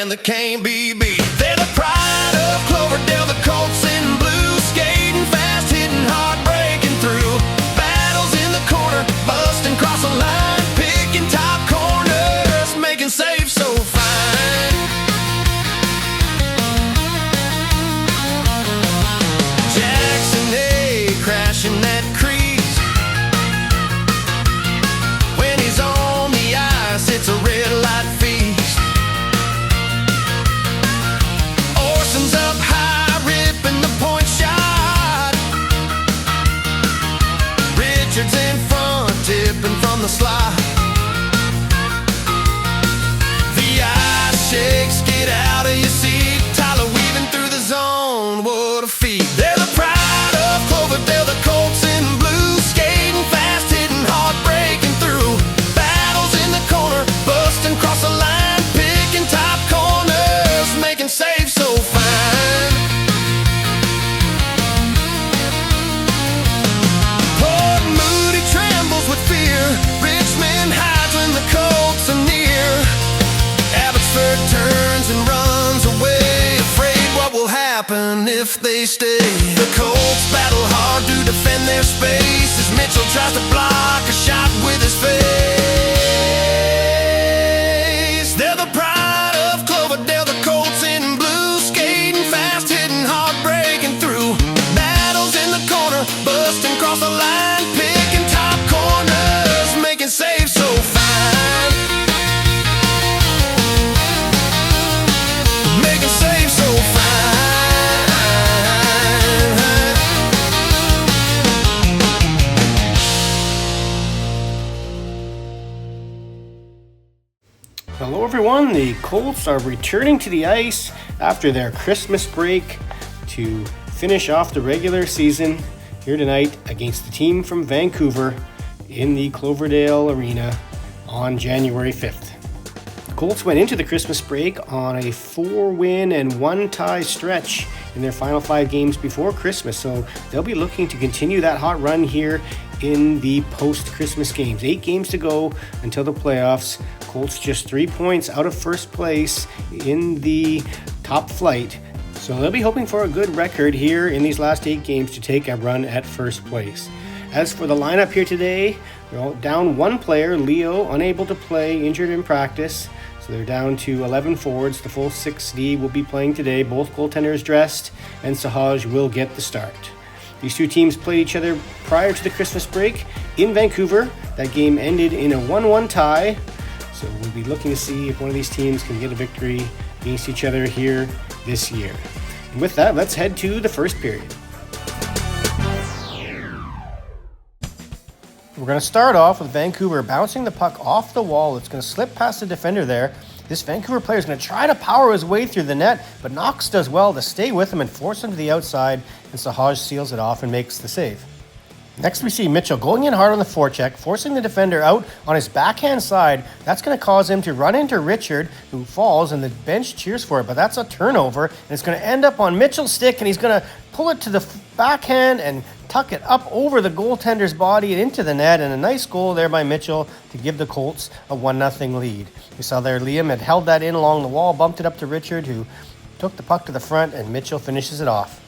band that can't be beat. They're the pride of Cloverdale, the Colts in blue, skating fast, hitting hard, breaking through. Battles in the corner, busting across the line, picking top corners, making saves so fine. Jackson A crashing that crease. When he's on the ice, it's a red light feast. Orson's up high, ripping the point shot. Richards in front, tipping from the slot. The ice shakes, get out of your seat. Tyler weaving through the zone, what a feat. They're the pride of Cloverdale, the Colts in blue, skating fast, hitting hard, breaking through. Battles in the corner, busting across the line, picking top corners, making saves so fine. Port Moody trembles with fear, Richmond hides when the Colts are near. Abbotsford turns and runs away, afraid what will happen if they stay. The Colts battle hard to defend their space as Mitchell tries to block a shot with his face. They're the pride of Cloverdale, the Colts in blue, skating fast, hitting hard, breaking through. Battles in the corner, busting across the line, picking top corners, making saves so fine. Making saves so fine. Hello everyone, the Colts are returning to the ice after their Christmas break to finish off the regular season here tonight against the team from Vancouver in the Cloverdale Arena on January 5th. The Colts went into the Christmas break on a 4-win and 1-tie stretch in their final 5 games before Christmas, so they'll be looking to continue that hot run here in the post-Christmas games. 8 games to go until the playoffs. Colts just 3 points out of first place in the top flight. So they'll be hoping for a good record here in these last 8 games to take a run at first place. As for the lineup here today, they're down one player, Leo, unable to play, injured in practice. So they're down to 11 forwards. The full 6D will be playing today. Both goaltenders dressed, and Sahaj will get the start. These two teams played each other prior to the Christmas break in Vancouver. That game ended in a 1-1 tie. So we'll be looking to see if one of these teams can get a victory against each other here this year. And with that, let's head to the first period. We're going to start off with Vancouver bouncing the puck off the wall. It's going to slip past the defender there. This Vancouver player is going to try to power his way through the net, but Knox does well to stay with him and force him to the outside, and Sahaj seals it off and makes the save. Next we see Mitchell going in hard on the forecheck, forcing the defender out on his backhand side. That's going to cause him to run into Richard, who falls, and the bench cheers for it, but that's a turnover, and it's going to end up on Mitchell's stick, and he's going to pull it to the backhand and tuck it up over the goaltender's body and into the net, and a nice goal there by Mitchell to give the Colts a 1-0 lead. You saw there Liam had held that in along the wall, bumped it up to Richard, who took the puck to the front, and Mitchell finishes it off.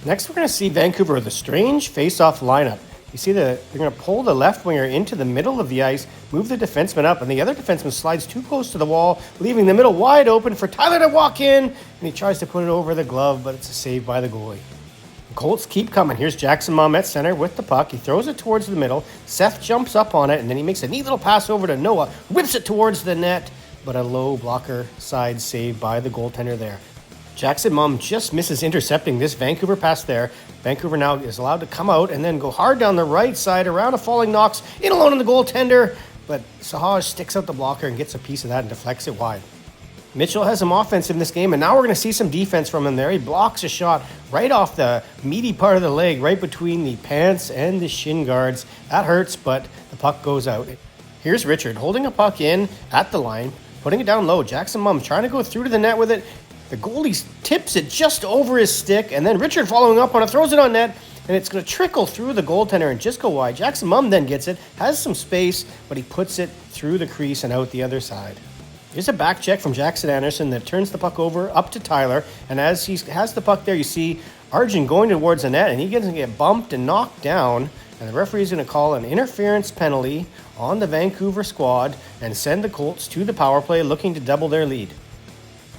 Next, we're going to see Vancouver with a strange face-off lineup. You see they're going to pull the left winger into the middle of the ice, move the defenseman up, and the other defenseman slides too close to the wall, leaving the middle wide open for Tyler to walk in, and he tries to put it over the glove, but it's a save by the goalie. The Colts keep coming. Here's Jackson Mom at center with the puck. He throws it towards the middle. Seth jumps up on it, and then he makes a neat little pass over to Noah, whips it towards the net, but a low blocker side save by the goaltender there. Jackson Mum just misses intercepting this Vancouver pass there. Vancouver now is allowed to come out and then go hard down the right side around a falling Knox, in alone on the goaltender, but Sahaj sticks out the blocker and gets a piece of that and deflects it wide. Mitchell has some offense in this game, and now we're going to see some defense from him there. He blocks a shot right off the meaty part of the leg, right between the pants and the shin guards. That hurts, but the puck goes out. Here's Richard holding a puck in at the line, putting it down low. Jackson Mum trying to go through to the net with it. The goalie tips it just over his stick, and then Richard following up on it, throws it on net, and it's going to trickle through the goaltender and just go wide. Jackson Mum then gets it, has some space, but he puts it through the crease and out the other side. Here's a back check from Jackson Anderson that turns the puck over up to Tyler. And as he has the puck there, you see Arjun going towards the net, and he gets to get bumped and knocked down. And the referee is going to call an interference penalty on the Vancouver squad and send the Colts to the power play, looking to double their lead.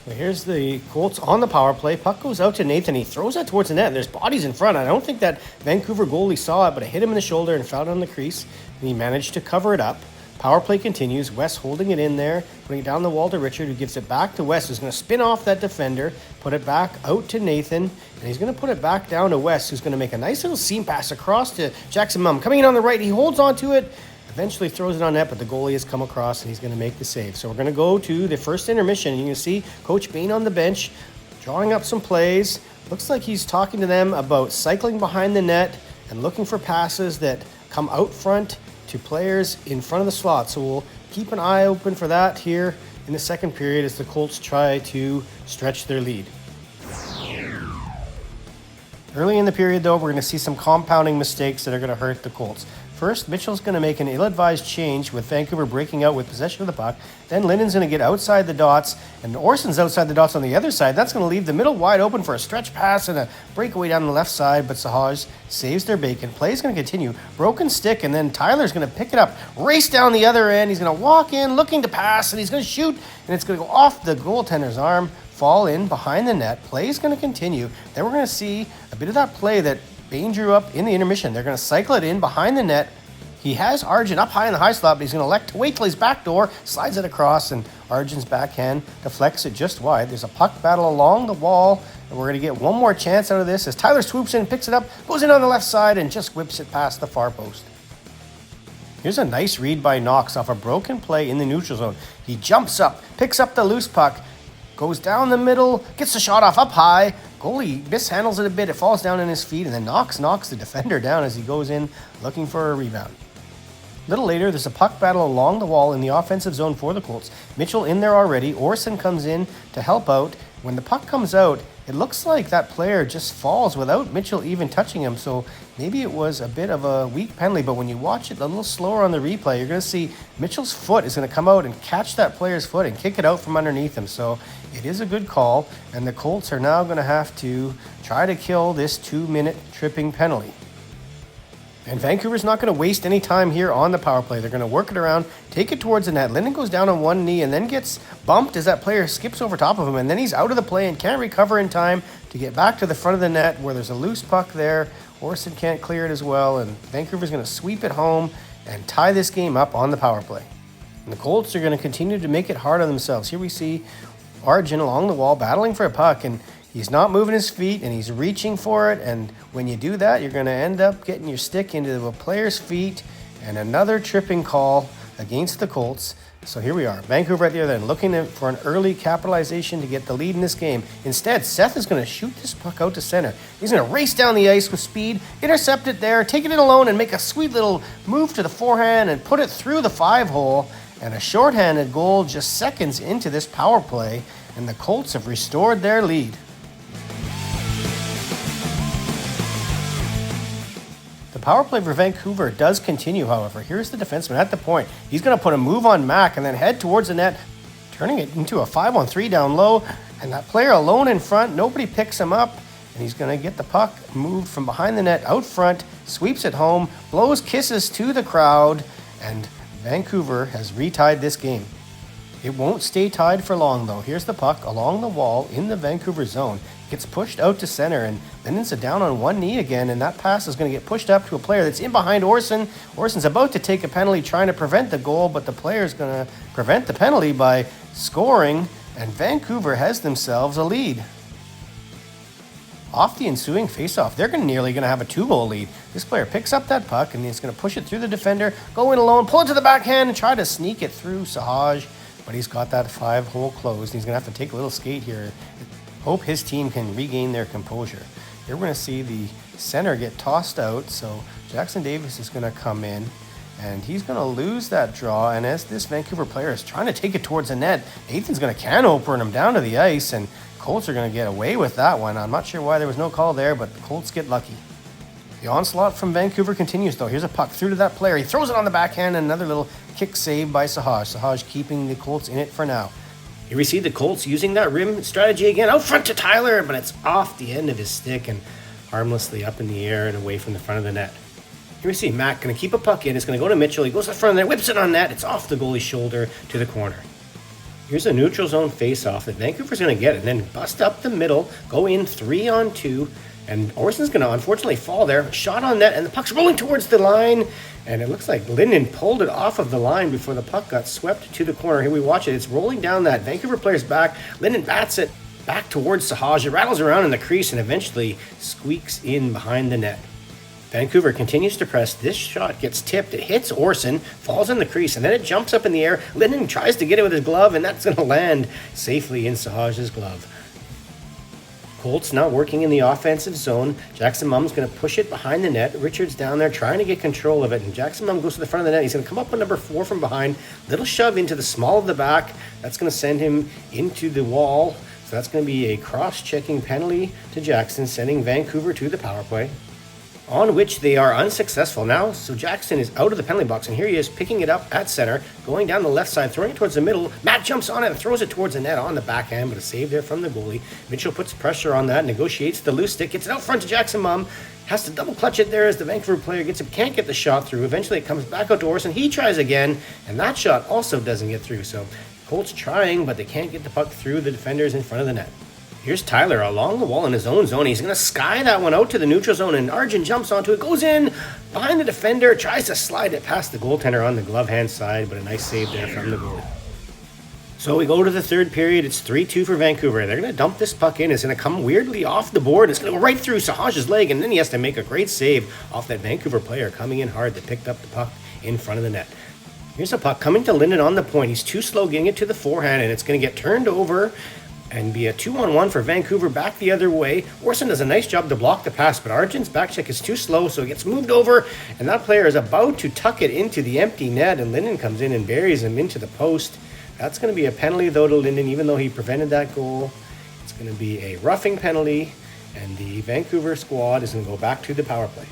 Well, here's the Colts on the power play. Puck goes out to Nathan. He throws that towards the net. There's bodies in front. I don't think that Vancouver goalie saw it, but it hit him in the shoulder and fouled on the crease. And he managed to cover it up. Power play continues. West holding it in there, putting it down the wall to Richard, who gives it back to West, who's going to spin off that defender, put it back out to Nathan, and he's going to put it back down to West, who's going to make a nice little seam pass across to Jackson Mum. Coming in on the right, he holds on to it, eventually throws it on net, but the goalie has come across, and he's going to make the save. So we're going to go to the first intermission, and you can see Coach Bain on the bench, drawing up some plays. Looks like he's talking to them about cycling behind the net and looking for passes that come out front to players in front of the slot. So we'll keep an eye open for that here in the second period as the Colts try to stretch their lead. Early in the period, though, we're going to see some compounding mistakes that are going to hurt the Colts. First, Mitchell's going to make an ill-advised change with Vancouver breaking out with possession of the puck. Then Linnon's going to get outside the dots, and Orson's outside the dots on the other side. That's going to leave the middle wide open for a stretch pass and a breakaway down the left side, but Sahaj saves their bacon. Play's going to continue. Broken stick, and then Tyler's going to pick it up, race down the other end. He's going to walk in, looking to pass, and he's going to shoot, and it's going to go off the goaltender's arm, fall in behind the net. Play's going to continue. Then we're going to see a bit of that play that Bain drew up in the intermission. They're going to cycle it in behind the net. He has Arjun up high in the high slot, but he's going to elect to wait till his back door, slides it across, and Arjun's backhand deflects it just wide. There's a puck battle along the wall, and we're going to get one more chance out of this as Tyler swoops in, picks it up, goes in on the left side, and just whips it past the far post. Here's a nice read by Knox off a broken play in the neutral zone. He jumps up, picks up the loose puck, goes down the middle, gets the shot off up high. Goalie mishandles it a bit. It falls down in his feet, and then knocks the defender down as he goes in looking for a rebound. A little later, there's a puck battle along the wall in the offensive zone for the Colts. Mitchell in there already. Orson comes in to help out. When the puck comes out, it looks like that player just falls without Mitchell even touching him. So maybe it was a bit of a weak penalty, but when you watch it a little slower on the replay, you're going to see Mitchell's foot is going to come out and catch that player's foot and kick it out from underneath him. So it is a good call, and the Colts are now going to have to try to kill this 2-minute tripping penalty. And Vancouver's not going to waste any time here on the power play. They're going to work it around, take it towards the net. Linden goes down on one knee and then gets bumped as that player skips over top of him. And then he's out of the play and can't recover in time to get back to the front of the net where there's a loose puck there. Orson can't clear it as well. And Vancouver's going to sweep it home and tie this game up on the power play. And the Colts are going to continue to make it hard on themselves. Here we see Arjun along the wall battling for a puck, and he's not moving his feet, and he's reaching for it. And when you do that, you're going to end up getting your stick into a player's feet, and another tripping call against the Colts. So here we are, Vancouver at the other end, looking for an early capitalization to get the lead in this game. Instead, Seth is going to shoot this puck out to center. He's going to race down the ice with speed, intercept it there, take it in alone, and make a sweet little move to the forehand and put it through the 5-hole. And a shorthanded goal just seconds into this power play, and the Colts have restored their lead. The power play for Vancouver does continue, however. Here's the defenseman at the point. He's going to put a move on Mack and then head towards the net, turning it into a 5-on-3 down low. And that player alone in front, nobody picks him up. And he's going to get the puck moved from behind the net out front, sweeps it home, blows kisses to the crowd, and Vancouver has retied this game. It won't stay tied for long, though. Here's the puck along the wall in the Vancouver zone. Gets pushed out to center, and then it's down on one knee again, and that pass is going to get pushed up to a player that's in behind Orson. Orson's about to take a penalty trying to prevent the goal, but the player's going to prevent the penalty by scoring, and Vancouver has themselves a lead. Off the ensuing faceoff, they're nearly going to have a 2-goal lead. This player picks up that puck, and he's going to push it through the defender, go in alone, pull it to the backhand, and try to sneak it through Sahaj, but he's got that 5-hole closed. He's going to have to take a little skate here. Hope his team can regain their composure. Here we're going to see the center get tossed out, so Jackson Davis is going to come in, and he's going to lose that draw. And as this Vancouver player is trying to take it towards the net, Nathan's going to can open him down to the ice, and Colts are going to get away with that one. I'm not sure why there was no call there, but the Colts get lucky. The onslaught from Vancouver continues, though. Here's a puck through to that player. He throws it on the backhand, and another little kick save by Sahaj. Sahaj keeping the Colts in it for now. Here we see the Colts using that rim strategy again. Out front to Tyler, but it's off the end of his stick and harmlessly up in the air and away from the front of the net. Here we see Mac going to keep a puck in. It's going to go to Mitchell. He goes to the front of the net, whips it on net. It's off the goalie's shoulder to the corner. Here's a neutral zone face-off that Vancouver's going to get and then bust up the middle, go in 3-on-2, and Orson's going to unfortunately fall there. Shot on net, and the puck's rolling towards the line, and it looks like Linden pulled it off of the line before the puck got swept to the corner. Here we watch it. It's rolling down that Vancouver player's back. Linden bats it back towards Sahaj. It rattles around in the crease and eventually squeaks in behind the net. Vancouver continues to press. This shot gets tipped. It hits Orson, falls in the crease, and then it jumps up in the air. Linden tries to get it with his glove, and that's going to land safely in Sahaj's glove. Colts now working in the offensive zone. Jackson Mum's going to push it behind the net. Richards down there trying to get control of it, and Jackson Mum goes to the front of the net. He's going to come up with number 4 from behind. Little shove into the small of the back. That's going to send him into the wall. So that's going to be a cross-checking penalty to Jackson, sending Vancouver to the power play, on which they are unsuccessful now. So Jackson is out of the penalty box, and here he is picking it up at center, going down the left side, throwing it towards the middle. Matt jumps on it and throws it towards the net on the backhand, but a save there from the goalie. Mitchell puts pressure on that, negotiates the loose stick, gets it out front to Jackson Mum, has to double clutch it there as the Vancouver player gets it, can't get the shot through. Eventually it comes back out to Orson. He tries again, and that shot also doesn't get through. So Colts trying, but they can't get the puck through the defenders in front of the net. Here's Tyler along the wall in his own zone. He's going to sky that one out to the neutral zone, and Arjun jumps onto it, goes in behind the defender, tries to slide it past the goaltender on the glove hand side, but a nice save there from the goalie. So we go to the third period. It's 3-2 for Vancouver. They're going to dump this puck in. It's going to come weirdly off the board. It's going to go right through Sahaj's leg, and then he has to make a great save off that Vancouver player coming in hard that picked up the puck in front of the net. Here's a puck coming to Linden on the point. He's too slow getting it to the forehand, and it's going to get turned over and be a 2-on-1 for Vancouver back the other way. Orson does a nice job to block the pass, but Arjun's back check is too slow, so it gets moved over, and that player is about to tuck it into the empty net, and Linden comes in and buries him into the post. That's going to be a penalty, though, to Linden, even though he prevented that goal. It's going to be a roughing penalty, and the Vancouver squad is going to go back to the power play.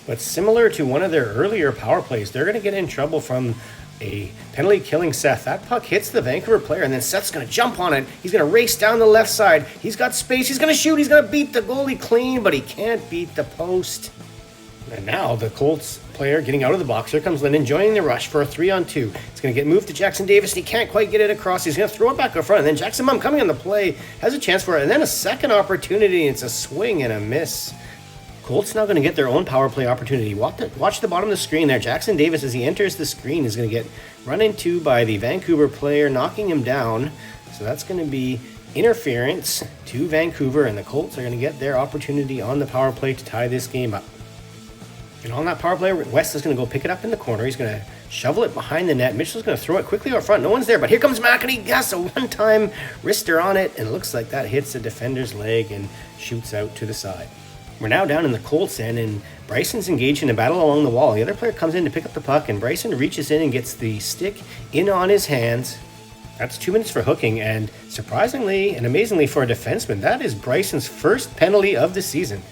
But similar to one of their earlier power plays, they're going to get in trouble from a penalty killing Seth. That puck hits the Vancouver player, and then Seth's going to jump on it. He's going to race down the left side. He's got space. He's going to shoot. He's going to beat the goalie clean, but he can't beat the post. And now the Colts player getting out of the box. Here comes Linden, joining the rush for a 3-on-2. It's going to get moved to Jackson Davis, and he can't quite get it across. He's going to throw it back up front, and then Jackson Mum coming on the play has a chance for it, and then a second opportunity. It's a swing and a miss. Colts now going to get their own power play opportunity. Watch the bottom of the screen there. Jackson Davis, as he enters the screen, is going to get run into by the Vancouver player, knocking him down. So that's going to be interference to Vancouver, and the Colts are going to get their opportunity on the power play to tie this game up. And on that power play, West is going to go pick it up in the corner. He's going to shovel it behind the net. Mitchell's going to throw it quickly out front. No one's there, but here comes Mac, and he has a one-time wrister on it, and it looks like that hits the defender's leg and shoots out to the side. We're now down in the Colts end, and Bryson's engaged in a battle along the wall. The other player comes in to pick up the puck, and Bryson reaches in and gets the stick in on his hands. That's 2 minutes for hooking, and surprisingly and amazingly for a defenseman, that is Bryson's first penalty of the season.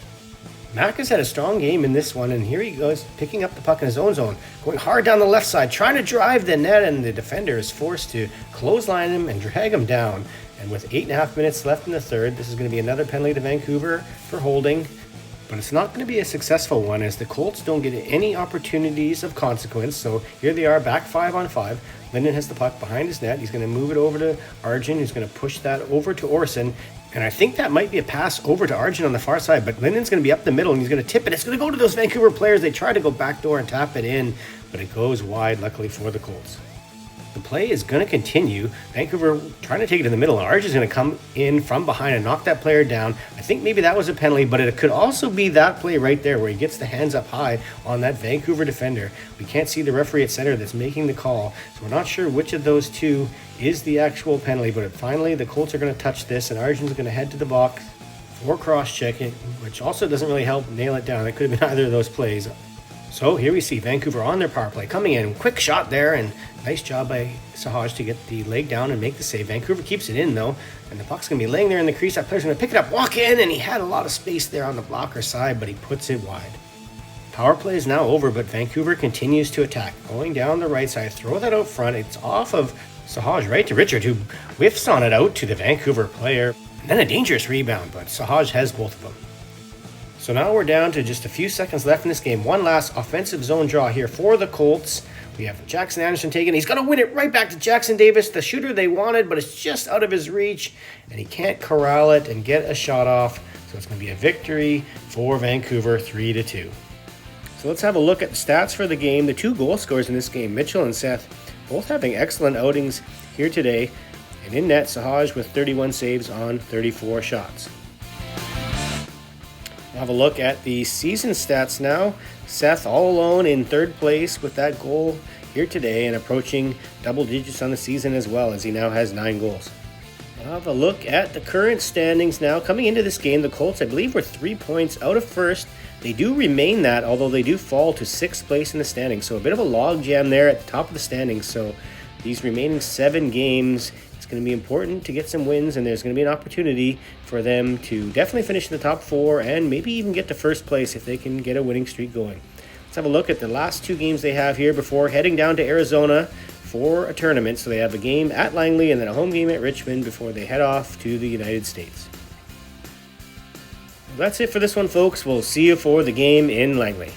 Mac has had a strong game in this one, and here he goes picking up the puck in his own zone, going hard down the left side, trying to drive the net, and the defender is forced to clothesline him and drag him down. And with 8.5 minutes left in the third, this is going to be another penalty to Vancouver for holding. But it's not going to be a successful one, as the Colts don't get any opportunities of consequence. So here they are back 5-on-5. Linden has the puck behind his net. He's going to move it over to Arjun, who's going to push that over to Orson. And I think that might be a pass over to Arjun on the far side, but Linden's going to be up the middle, and he's going to tip it. It's going to go to those Vancouver players. They try to go backdoor and tap it in, but it goes wide, luckily for the Colts. The play is going to continue. Vancouver trying to take it in the middle, and Arjun's going to come in from behind and knock that player down. I think maybe that was a penalty, but it could also be that play right there where he gets the hands up high on that Vancouver defender. We can't see the referee at center that's making the call, so we're not sure which of those two is the actual penalty, but finally the Colts are going to touch this, and Arjun's going to head to the box for cross-checking, which also doesn't really help nail it down. It could have been either of those plays. So here we see Vancouver on their power play coming in. Quick shot there, and nice job by Sahaj to get the leg down and make the save. Vancouver keeps it in, though, and the puck's going to be laying there in the crease. That player's going to pick it up, walk in, and he had a lot of space there on the blocker side, but he puts it wide. Power play is now over, but Vancouver continues to attack. Going down the right side, throw that out front. It's off of Sahaj right to Richard, who whiffs on it out to the Vancouver player. And then a dangerous rebound, but Sahaj has both of them. So now we're down to just a few seconds left in this game. One last offensive zone draw here for the Colts. We have Jackson Anderson taking. He's going to win it right back to Jackson Davis, the shooter they wanted, but it's just out of his reach, and he can't corral it and get a shot off. So it's going to be a victory for Vancouver, 3-2. So let's have a look at the stats for the game. The two goal scorers in this game, Mitchell and Seth, both having excellent outings here today. And in net, Sahaj with 31 saves on 34 shots. We'll have a look at the season stats now. Seth all alone in third place with that goal here today and approaching double digits on the season as well, as he now has 9 goals. We'll have a look at the current standings now. Coming into this game, the Colts, I believe, were 3 points out of first. They do remain that, although they do fall to 6th place in the standings. So a bit of a logjam there at the top of the standings. So these remaining 7 games, it's going to be important to get some wins, and there's going to be an opportunity for them to definitely finish in the top 4 and maybe even get to first place if they can get a winning streak going. Let's have a look at the last 2 games they have here before heading down to Arizona for a tournament. So they have a game at Langley and then a home game at Richmond before they head off to the United States. That's it for this one, folks. We'll see you for the game in Langley.